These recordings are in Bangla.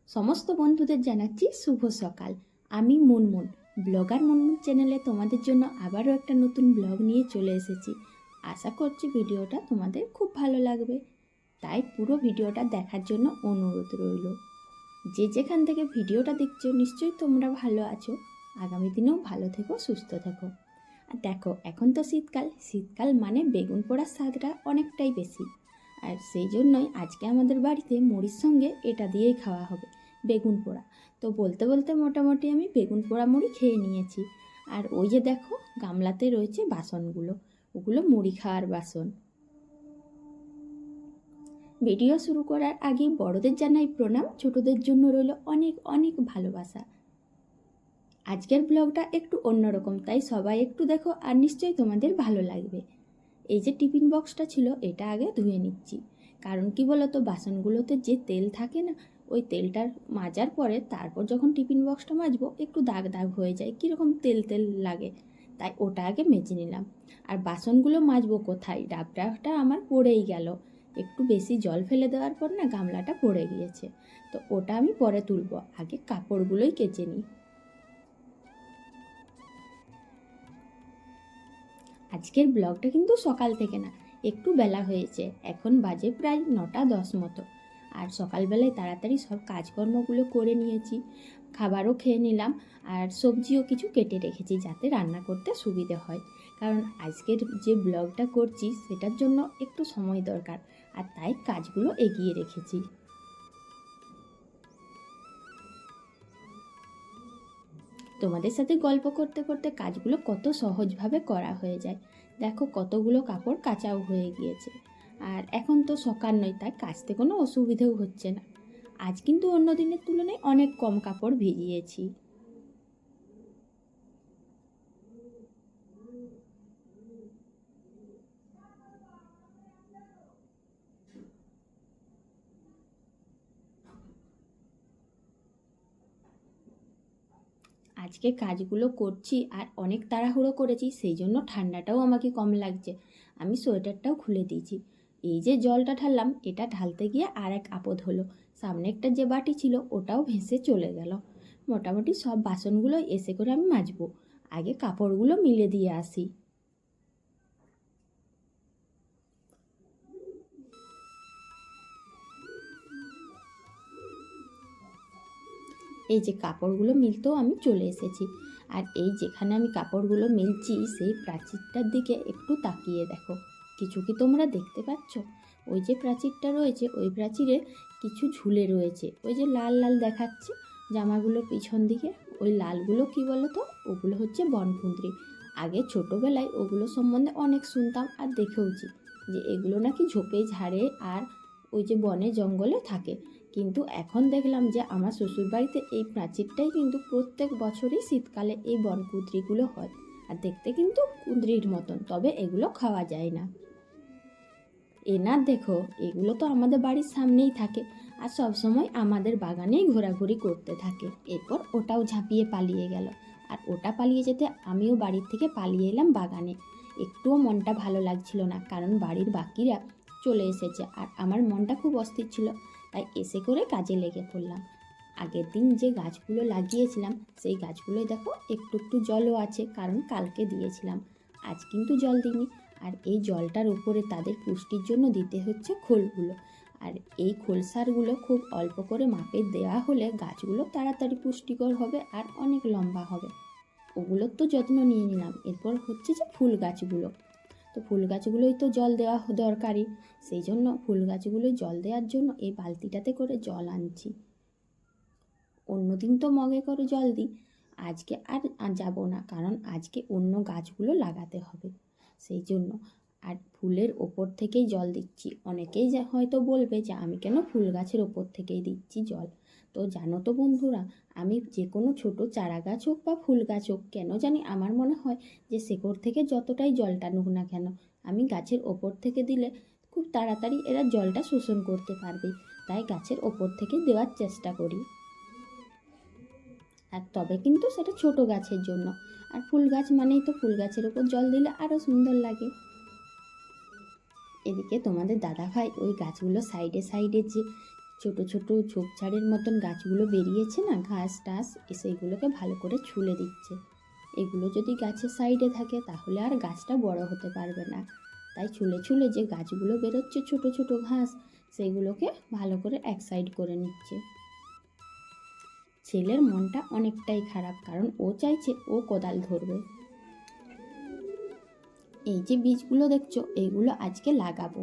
সমস্ত বন্ধুদের জানাচ্ছি শুভ সকাল। আমি মুনমুন, ব্লগার মুনমুন চ্যানেলে তোমাদের জন্য আবারও একটা নতুন ব্লগ নিয়ে চলে এসেছি। আশা করছি ভিডিওটা তোমাদের খুব ভালো লাগবে, তাই পুরো ভিডিওটা দেখার জন্য অনুরোধ রইল। যে যেখান থেকে ভিডিওটা দেখছো নিশ্চয়ই তোমরা ভালো আছো। আগামী দিনেও ভালো থেকো, সুস্থ থেকো। আর দেখো, এখন তো শীতকাল মানে বেগুন পোড়ার স্বাদটা অনেকটাই বেশি। আর সেই জন্যই আজকে আমাদের বাড়িতে মুড়ির সঙ্গে এটা দিয়েই খাওয়া হবে, বেগুন পোড়া। তো বলতে বলতে মোটামুটি আমি বেগুন পোড়া মুড়ি খেয়ে নিয়েছি। আর ওই যে দেখো, গামলাতে রয়েছে বাসনগুলো, ওগুলো মুড়ি খাওয়ার বাসন। ভিডিও শুরু করার আগে বড়দের জানাই প্রণাম, ছোটদের জন্য রইল অনেক অনেক ভালোবাসা। আজকের ব্লগটা একটু অন্যরকম, তাই সবাই একটু দেখো, আর নিশ্চয়ই তোমাদের ভালো লাগবে। এই যে টিফিন বক্সটা ছিল, এটা আগে ধুয়ে নিচ্ছি। কারণ কি বলতো, বাসনগুলোতে যে তেল থাকে না, ওই তেলটার মাজার পরে তারপর যখন টিফিন বক্সটা মাজবো একটু দাগ দাগ হয়ে যায়, কীরকম তেল তেল লাগে, তাই ওটা আগে মেজে নিলাম। আর বাসনগুলো মাজবো কোথায়, ডাবটা আমার পড়েই গেল। একটু বেশি জল ফেলে দেওয়ার পর না গামলাটা পড়ে গিয়েছে, তো ওটা আমি পরে তুলবো, আগে কাপড়গুলোই কেচে নিই। আজকের ব্লগটা কিন্তু সকাল থেকে না, একটু বেলা হয়েছে, এখন বাজে প্রায় 9টা 10 মতো। আর সকালবেলায় তাড়াতাড়ি সব কাজকর্মগুলো করে নিয়েছি, খাবারও খেয়ে নিলাম, আর সবজিও কিছু কেটে রেখেছি যাতে রান্না করতে সুবিধে হয়। কারণ আজকের যে ব্লগটা করছি সেটার জন্য একটু সময় দরকার, আর তাই কাজগুলো এগিয়ে রেখেছি। তোমাদের সাথে গল্প করতে করতে কাজগুলো কত সহজভাবে করা হয়ে যায়। দেখো, কতগুলো কাপড় কাচাও হয়ে গিয়েছে। আর এখন তো সকাল নয়, তাই কাচতে কোনো অসুবিধেও হচ্ছে না। আজ কিন্তু অন্য দিনের তুলনায় অনেক কম কাপড় ভিজিয়েছি। আজকে কাজগুলো করছি আর অনেক তাড়াহুড়ো করেছি, সেই জন্য ঠান্ডাটাও আমাকে কম লাগছে। আমি সোয়েটারটাও খুলে দিয়েছি। এই যে জলটা ঢাললাম, এটা ঢালতে গিয়ে আর এক আপদ হলো। সামনে একটা যে বাটি ছিল ওটাও ভেসে চলে গেল। মোটামুটি সব বাসনগুলো এসে করে আমি মাজবো, আগে কাপড়গুলো মিলে দিয়ে আসি। এই যে কাপড়গুলো মিলতেও আমি চলে এসেছি। আর এই যেখানে আমি কাপড়গুলো মিলছি সেই প্রাচীরটার দিকে একটু তাকিয়ে দেখো, কিছু কি তোমরা দেখতে পাচ্ছ? ওই যে প্রাচীরটা রয়েছে, ওই প্রাচীরে কিছু ঝুলে রয়েছে, ওই যে লাল লাল দেখাচ্ছে জামাগুলোর পিছন দিকে। ওই লালগুলো কি বলো তো, ওগুলো হচ্ছে বনকুঁদরি। আগে ছোটোবেলায় ওগুলো সম্বন্ধে অনেক শুনতাম আর দেখেওছি, যে এগুলো নাকি ঝোপে ঝাড়ে আর ওই যে বনে জঙ্গলে থাকে। কিন্তু এখন দেখলাম যে আমার শ্বশুরবাড়িতে এই প্রাচীরটাই কিন্তু প্রত্যেক বছরই শীতকালে এই বনকুঁদরিগুলো হয়। আর দেখতে কিন্তু কুঁদরির মতন, তবে এগুলো খাওয়া যায় না। এনার দেখো, এগুলো তো আমাদের বাড়ির সামনেই থাকে আর সব সময় আমাদের বাগানেই ঘোরাঘুরি করতে থাকে। এরপর ওটাও ঝাঁপিয়ে পালিয়ে গেল, আর ওটা পালিয়ে যেতে আমিও বাড়ির থেকে পালিয়ে এলাম বাগানে। একটুও মনটা ভালো লাগছিল না, কারণ বাড়ির বাকিরা চলে এসেছে আর আমার মনটা খুব অস্থির ছিল, তাই এসে করে কাজে লেগে পড়লাম। আগের দিন যে গাছগুলো লাগিয়েছিলাম সেই গাছগুলোয় দেখো একটু একটু জলও আছে, কারণ কালকে দিয়েছিলাম, আজ কিন্তু জল দিইনি। আর এই জলটার উপরে তাদের পুষ্টির জন্য দিতে হচ্ছে খোলগুলো। আর এই খোল সারগুলো খুব অল্প করে মাপে দেওয়া হলে গাছগুলো তাড়াতাড়ি পুষ্টিকর হবে আর অনেক লম্বা হবে। ওগুলোর তো যত্ন নিয়ে নিলাম। এরপর হচ্ছে যে ফুল গাছগুলো, তো ফুল গাছগুলোই তো জল দেওয়া দরকারি, সেই জন্য ফুল গাছগুলোই জল দেওয়ার জন্য এই বালতিটাতে করে জল আনছি। অন্যদিন তো মগে করে জল দিই, আজকে আর যাব না, কারণ আজকে অন্য গাছগুলো লাগাতে হবে, সেই জন্য। আর ফুলের ওপর থেকেই জল দিচ্ছি। অনেকেই হয়তো বলবে যে আমি কেন ফুল গাছের ওপর থেকেই দিচ্ছি জল। তো জানো তো বন্ধুরা, আমি যে কোনো ছোট চারা গাছ হোক বা ফুল গাছ হোক, কেন জানি আমার মনে হয় যে শেকড় থেকে যতটাই জল টানুক না কেন, আমি গাছের ওপর থেকে দিলে খুব তাড়াতাড়ি এরা জলটা শোষণ করতে পারবে, তাই গাছের ওপর থেকে দেওয়ার চেষ্টা করি। আর তবে কিন্তু সেটা ছোট গাছের জন্য। আর ফুল গাছ মানেই তো ফুল গাছের ওপর জল দিলে আরও সুন্দর লাগে। এদিকে তোমাদের দাদাভাই ওই গাছগুলো সাইডে সাইডে যে ছোট ছোট ঝোপঝাড়ের মতন গাছগুলো বেরিয়েছে না, ঘাস টাস, সেইগুলোকে ভালো করে ছুলে দিচ্ছে। এগুলো যদি গাছের সাইডে থাকে তাহলে আর গাছটা বড় হতে পারবে না, তাই ছুলে ছুলে যে গাছগুলো বেরোচ্ছে ছোট ছোট ঘাস, সেগুলোকে ভালো করে এক সাইড করে নিচ্ছে। ছেলের মনটা অনেকটাই খারাপ, কারণ ও চাইছে ও কোদাল ধরবে। এই যে বীজগুলো দেখছো, এইগুলো আজকে লাগাবো।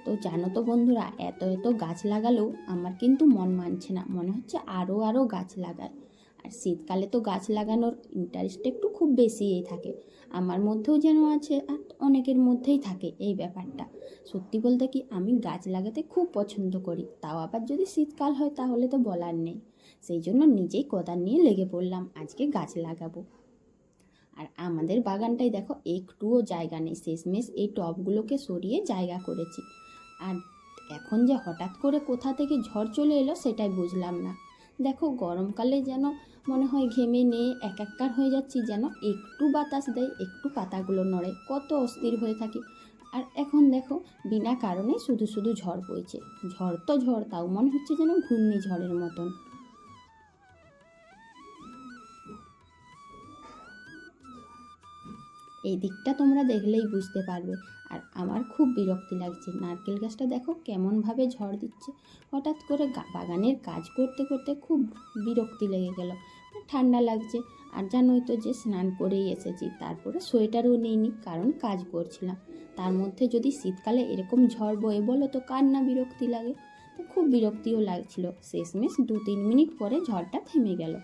তো জানো তো বন্ধুরা, এত এত গাছ লাগালেও আমার কিন্তু মন মানছে না, মনে হচ্ছে আরও আরও গাছ লাগায়। আর শীতকালে তো গাছ লাগানোর ইন্টারেস্ট একটু খুব বেশিই থাকে, আমার মধ্যেও যেন আছে, আর অনেকের মধ্যেই থাকে এই ব্যাপারটা। সত্যি বলতে কি, আমি গাছ লাগাতে খুব পছন্দ করি, তাও আবার যদি শীতকাল হয় তাহলে তো বলার নেই। সেই জন্য নিজেই কোদাল নিয়ে লেগে পড়লাম, আজকে গাছ লাগাবো। আর আমাদের বাগানটাই দেখো, একটুও জায়গা নেই, শেষমেশ এই টবগুলোকে সরিয়ে জায়গা করেছি। আর এখন যে হঠাৎ করে কোথা থেকে ঝড় চলে এলো সেটাই বুঝলাম না। দেখো গরমকালে যেন মনে হয় ঘেমে নিয়ে একাকার হয়ে যাচ্ছি, যেন একটু বাতাস দেয় একটু পাতাগুলো নড়ে, কত অস্থির হয়ে থাকি। আর এখন দেখো বিনা কারণে শুধু শুধু ঝড় বইছে। ঝড় তো ঝড়, তাও মনে হচ্ছে যেন ঘূর্ণিঝড়ের মতন। এই দিকটা তোমরা দেখলেই বুঝতে পারবে। আর আমার খুব বিরক্তি লাগছে, নারকেল গাছটা দেখো কেমনভাবে ঝড় দিচ্ছে। হঠাৎ করে বাগানের কাজ করতে করতে খুব বিরক্তি লেগে গেল, ঠান্ডা লাগছে। আর জানোই তো যে স্নান করেই এসেছি, তারপরে সোয়েটারও নিইনি কারণ কাজ করছিলাম। তার মধ্যে যদি শীতকালে এরকম ঝড় বয়ে, বলো তো কার না বিরক্তি লাগে। তো খুব বিরক্তিও লাগছিল। শেষমেশ 2-3 মিনিট পরে ঝড়টা থেমে গেল।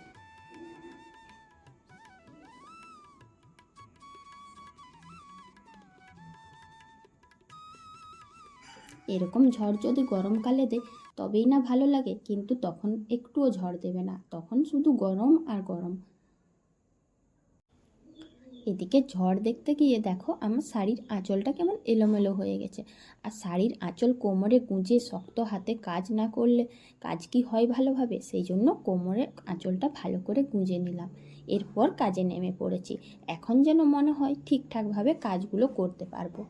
এরকম ঝড় যদি গরমকালে দেয় তবেই না ভালো লাগে, কিন্তু তখন একটুও ঝড় দেবে না, তখন শুধু গরম আর গরম। এদিকে ঝড় দেখতে গিয়ে দেখো আমার শাড়ির আঁচলটা কেমন এলোমেলো হয়ে গেছে। আর শাড়ির আঁচল কোমরে গুঁজে শক্ত হাতে কাজ না করলে কাজ কি হয় ভালোভাবে, সেই জন্য কোমরের আঁচলটা ভালো করে গুঁজে নিলাম। এরপর কাজে নেমে পড়েছি। এখন যেন মনে হয় ঠিকঠাকভাবে কাজগুলো করতে পারবো।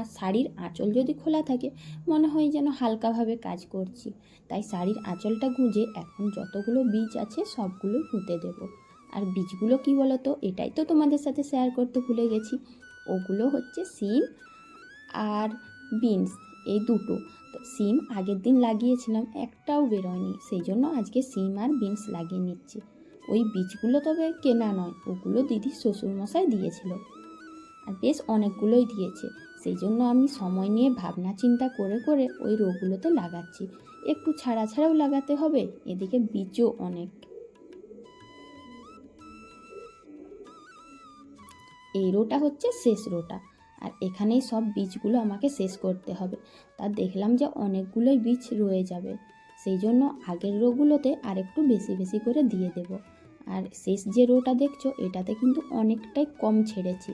আর শাড়ির আঁচল যদি খোলা থাকে মনে হয় যেন হালকাভাবে কাজ করছি। তাই শাড়ির আঁচলটা গুঁজে এখন যতগুলো বীজ আছে সবগুলো পুঁতে দেব। আর বীজগুলো কি বলো তো, এটাই তো তোমাদের সাথে শেয়ার করতে ভুলে গেছি। ওগুলো হচ্ছে সিম আর বিনস, এই দুটো। তো সিম আগের দিন লাগিয়েছিলাম, একটাও বেরোয়নি, সেই জন্য আজকে সিম আর বিনস লাগিয়ে নিচ্ছি। ওই বীজগুলো তবে কেনা নয়, ওগুলো দিদির শ্বশুরমশাই দিয়েছিল, আর বেশ অনেকগুলোই দিয়েছে। সেই জন্য আমি সময় নিয়ে ভাবনা চিন্তা করে করে ওই রোগুলোতে লাগাচ্ছি। একটু ছাড়া ছাড়াও লাগাতে হবে, এদিকে বীজও অনেক। এই রোটা হচ্ছে শেষ রোটা, আর এখানেই সব বীজগুলো আমাকে শেষ করতে হবে। তা দেখলাম যে অনেকগুলোই বীজ রয়ে যাবে, সেই জন্য আগের রোগুলোতে আর একটু বেশি বেশি করে দিয়ে দেব। আর শেষ যে রোটা দেখছো, এটাতে কিন্তু অনেকটাই কম ছেড়েছি,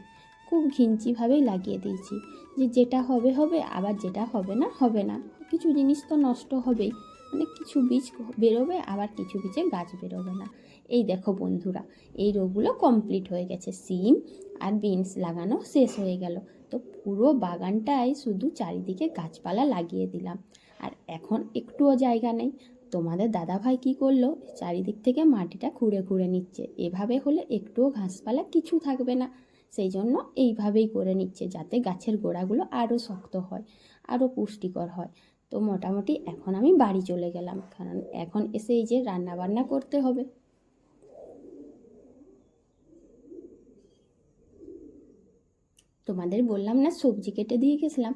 খুব ঘিঞ্চিভাবেই লাগিয়ে দিয়েছি। যে যেটা হবে হবে, আবার যেটা হবে না হবে না, কিছু জিনিস তো নষ্ট হবেই, মানে কিছু বীজ বেরোবে আবার কিছু বীজে গাছ বেরোবে না। এই দেখো বন্ধুরা, এই রোগুলো কমপ্লিট হয়ে গেছে, সিম আর বিনস লাগানো শেষ হয়ে গেল। তো পুরো বাগানটায় শুধু চারিদিকে গাছপালা লাগিয়ে দিলাম। আর এখন একটুও জায়গা নেই। তোমাদের দাদাভাই কি করলো, চারিদিক থেকে মাটিটা খুঁড়ে খুঁড়ে নিচ্ছে। এভাবে হলে একটুও ঘাসপালা কিছু থাকবে না, সেই জন্য এইভাবেই করে নিচ্ছে, যাতে গাছের গোড়াগুলো আরও শক্ত হয়, আরও পুষ্টিকর হয়। তো মোটামুটি এখন আমি বাড়ি চলে গেলাম, কারণ এখন এসে এই যে রান্না বান্না করতে হবে। তোমাদের বললাম না সবজি কেটে দিয়ে গেছিলাম,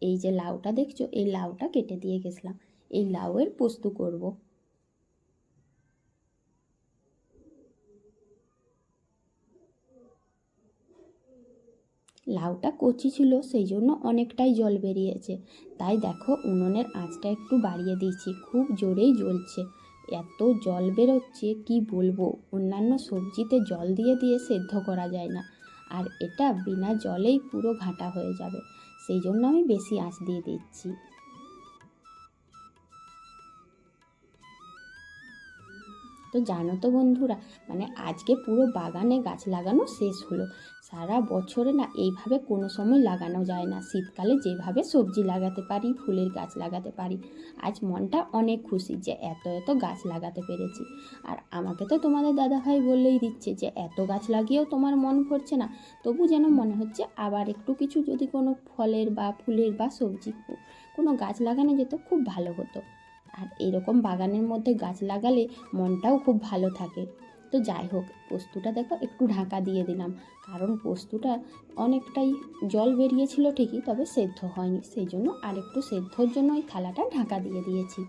এই যে লাউটা দেখছো, এই লাউটা কেটে দিয়ে গেছিলাম, এই লাউয়ের পোস্ত করব। লাউটা কচি ছিল, সেই জন্য অনেকটাই জল বেরিয়েছে। তাই দেখো উনুনের আঁচটা একটু বাড়িয়ে দিয়েছি, খুব জোরেই জ্বলছে, এত জল বেরোচ্ছে কি বলবো। অন্যান্য সবজিতে জল দিয়ে দিয়ে সেদ্ধ করা যায় না, আর এটা বিনা জলেই পুরো ঘাঁটা হয়ে যাবে, সেই জন্য আমি বেশি আঁচ দিয়ে দিচ্ছি। তো জানো তো বন্ধুরা, মানে আজকে পুরো বাগানে গাছ লাগানো শেষ হলো। সারা বছরে না এইভাবে কোনো সময় লাগানো যায় না, শীতকালে যেভাবে সবজি লাগাতে পারি, ফুলের গাছ লাগাতে পারি। আজ মনটা অনেক খুশি যে এত এত গাছ লাগাতে পেরেছি। আর আমাকে তো তোমাদের দাদাভাই বললেই দিচ্ছে যে এত গাছ লাগিয়েও তোমার মন ভরছে না, তবু যেন মনে হচ্ছে আবার একটু কিছু যদি কোনো ফলের বা ফুলের বা সবজি কোনো গাছ লাগানো যেত খুব ভালো হতো। আর এরকম বাগানের মধ্যে গাছ লাগালে মনটাও খুব ভালো থাকে। তো যাই হোক, পোস্তটা দেখো একটু ঢাকা দিয়ে দিলাম, কারণ পোস্তটা অনেকটাই জল বেরিয়েছিল ঠিকই, তবে সেদ্ধ হয়নি, সেই জন্য আর একটু সেদ্ধর জন্য ওই থালাটা ঢাকা দিয়ে দিয়েছি।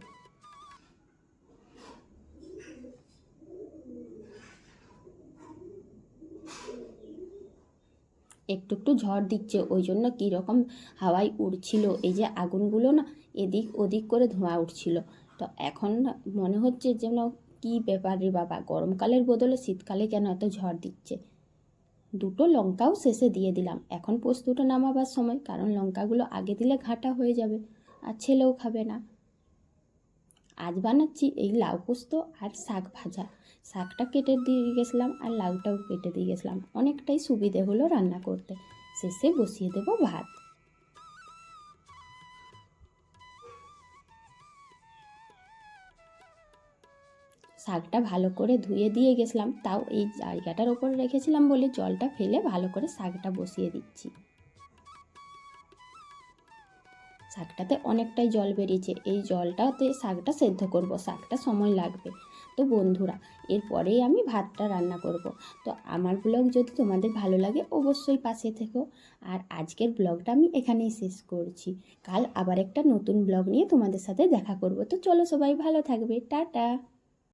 একটু একটু ঝড় দিচ্ছে, ওই জন্য কীরকম হাওয়ায় উড়ছিল, এই যে আগুনগুলো না এদিক ওদিক করে ধোঁয়া উঠছিল। তো এখন না মনে হচ্ছে যেন কী ব্যাপার রে বাবা, গরমকালের বদলে শীতকালে কেন এত ঝড় দিচ্ছে। দুটো লঙ্কাও শেষে দিয়ে দিলাম, এখন পোস্তটা নামাবার সময়, কারণ লঙ্কাগুলো আগে দিলে ঘাঁটা হয়ে যাবে আর ছেলেও খাবে না। আজ বানাচ্ছি এই লাউ পোস্ত আর শাক ভাজা। শাকটা কেটে দিয়ে গেছিলাম আর লাউটাও কেটে দিয়ে গেছিলাম, অনেকটাই সুবিধে হলো রান্না করতে। শেষে বসিয়ে দেবো ভাত। শাকটা ভালো করে ধুয়ে দিয়ে গেছিলাম, তাও এই জায়গাটার ওপরে রেখেছিলাম বলে জলটা ফেলে ভালো করে শাকটা বসিয়ে দিচ্ছি। শাকটাতে অনেকটাই জল বেরিয়েছে, এই জলটাতে শাকটা সেদ্ধ করব, শাকটা সময় লাগবে। তো বন্ধুরা, এরপরেই আমি ভাতটা রান্না করব। তো আমার ব্লগ যদি তোমাদের ভালো লাগে অবশ্যই পাশে থেকো। আর আজকের ব্লগটা আমি এখানেই শেষ করছি। কাল আবার একটা নতুন ব্লগ নিয়ে তোমাদের সাথে দেখা করব। তো চলো, সবাই ভালো থাকবে, টাটা।